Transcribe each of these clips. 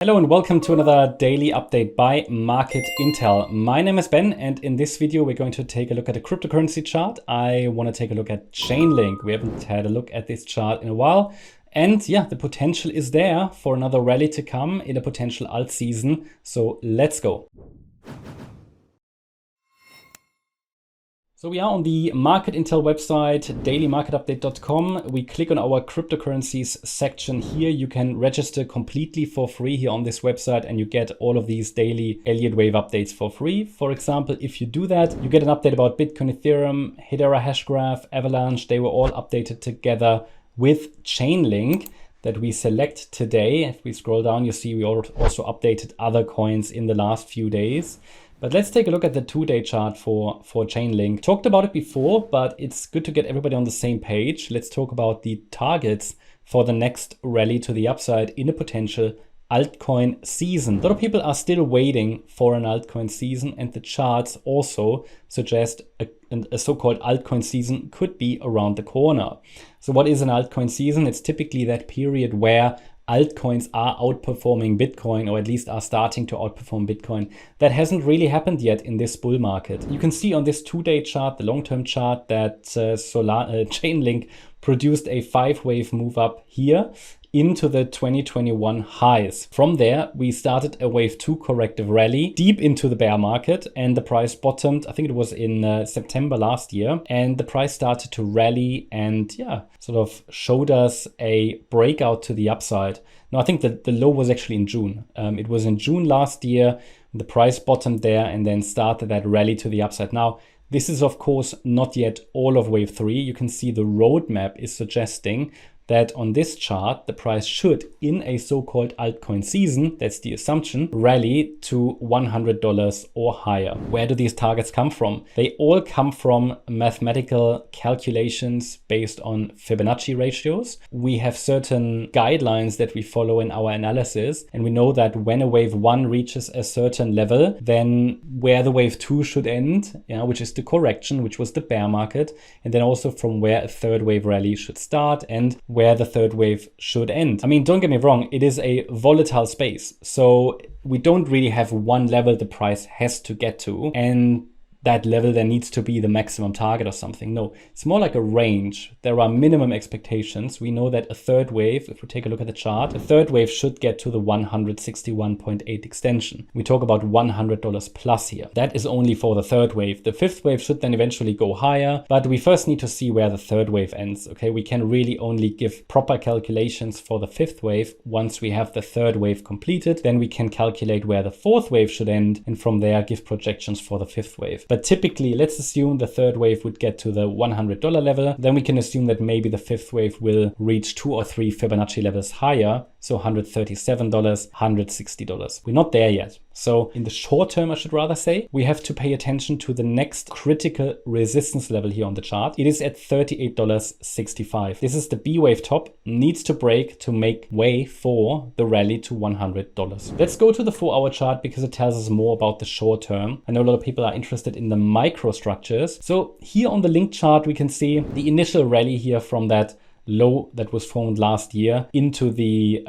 Hello and welcome to another daily update by Market Intel. My name is Ben, and in this video we're going to take a look at a cryptocurrency chart. I want to take a look at Chainlink. We haven't had a look at this chart in a while. And yeah, the potential is there for another rally to come in a potential alt season. So let's go. So we are on the Market Intel website, dailymarketupdate.com. We click on our cryptocurrencies section here. You can register completely for free here on this website and you get all of these daily Elliott wave updates for free. For example, if you do that, you get an update about Bitcoin, Ethereum, Hedera Hashgraph, Avalanche. They were all updated together with Chainlink that we select today. If we scroll down, you see we also updated other coins in the last few days. But let's take a look at the 2-day chart for Chainlink. Talked about it before, but it's good to get everybody on the same page. Let's talk about the targets for the next rally to the upside in a potential altcoin season. A lot of people are still waiting for an altcoin season, and the charts also suggest a so-called altcoin season could be around the corner. So what is an altcoin season? It's typically that period where altcoins are outperforming Bitcoin, or at least are starting to outperform Bitcoin. That hasn't really happened yet in this bull market. You can see on this 2-day chart, the long-term chart, that Chainlink produced a 5-wave move up here into the 2021 highs. From there, we started a wave 2 corrective rally deep into the bear market, and the price bottomed, I think it was in September last year, and the price started to rally and sort of showed us a breakout to the upside. Now, I think that the low was actually in June. It was in June last year, the price bottomed there and then started that rally to the upside. Now, this is of course not yet all of wave 3. You can see the roadmap is suggesting that on this chart, the price should, in a so-called altcoin season, that's the assumption, rally to $100 or higher. Where do these targets come from? They all come from mathematical calculations based on Fibonacci ratios. We have certain guidelines that we follow in our analysis, and we know that when a wave 1 reaches a certain level, then where the wave 2 should end, which is the correction, which was the bear market, and then also from where a third wave rally should start and where the third wave should end. I mean, don't get me wrong, it is a volatile space. So we don't really have one level the price has to get to, and that level there needs to be the maximum target or something. No, it's more like a range. There are minimum expectations. We know that a third wave, if we take a look at the chart, a third wave should get to the 161.8 extension. We talk about $100 plus here. That is only for the third wave. The fifth wave should then eventually go higher, but we first need to see where the third wave ends. Okay, we can really only give proper calculations for the fifth wave once we have the third wave completed. Then we can calculate where the fourth wave should end, and from there give projections for the fifth wave. But typically, let's assume the third wave would get to the $100 level. Then we can assume that maybe the fifth wave will reach 2 or 3 Fibonacci levels higher. So $137, $160. We're not there yet. So in the short term, I should rather say, we have to pay attention to the next critical resistance level here on the chart. It is at $38.65. This is the B wave top, needs to break to make way for the rally to $100. Let's go to the 4-hour chart because it tells us more about the short term. I know a lot of people are interested in the microstructures. So here on the link chart, we can see the initial rally here from that low that was formed last year into the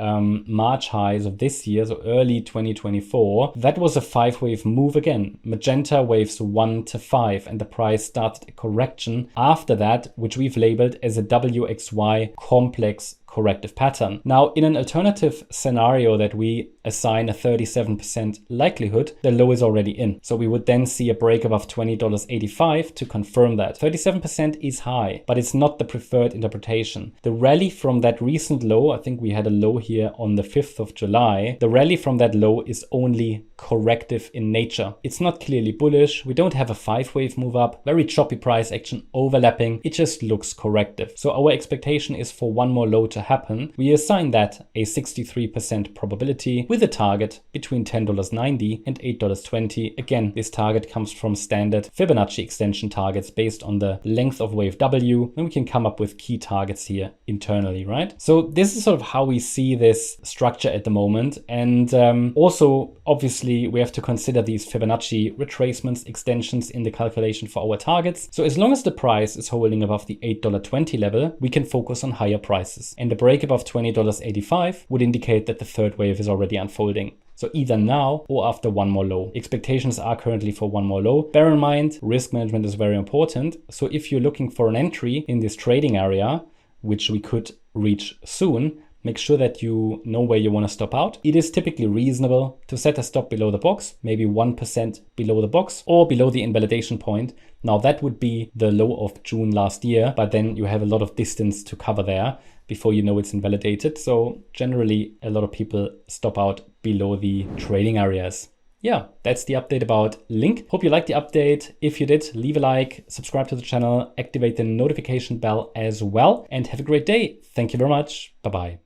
March highs of this year, so early 2024. That was a 5-wave move again. Magenta waves 1 to 5, and the price started a correction after that, which we've labeled as a WXY complex corrective pattern. Now, in an alternative scenario that we assign a 37% likelihood, the low is already in. So we would then see a break above $20.85 to confirm that. 37% is high, but it's not the preferred interpretation. The rally from that recent low, I think we had a low here on the 5th of July. The rally from that low is only corrective in nature. It's not clearly bullish. We don't have a 5-wave move up, very choppy price action overlapping. It just looks corrective. So our expectation is for one more low to happen. We assign that a 63% probability with a target between $10.90 and $8.20. Again, this target comes from standard Fibonacci extension targets based on the length of wave W, and we can come up with key targets here internally, right? So this is sort of how we see this structure at the moment. And also, Obviously, we have to consider these Fibonacci retracements, extensions in the calculation for our targets. So as long as the price is holding above the $8.20 level, we can focus on higher prices. And the break above $20.85 would indicate that the third wave is already unfolding. So either now or after one more low. Expectations are currently for one more low. Bear in mind, risk management is very important. So if you're looking for an entry in this trading area, which we could reach soon, make sure that you know where you want to stop out. It is typically reasonable to set a stop below the box, maybe 1% below the box or below the invalidation point. Now that would be the low of June last year, but then you have a lot of distance to cover there before you know it's invalidated. So generally, a lot of people stop out below the trading areas. Yeah, that's the update about Link. Hope you liked the update. If you did, leave a like, subscribe to the channel, activate the notification bell as well, and have a great day. Thank you very much. Bye-bye.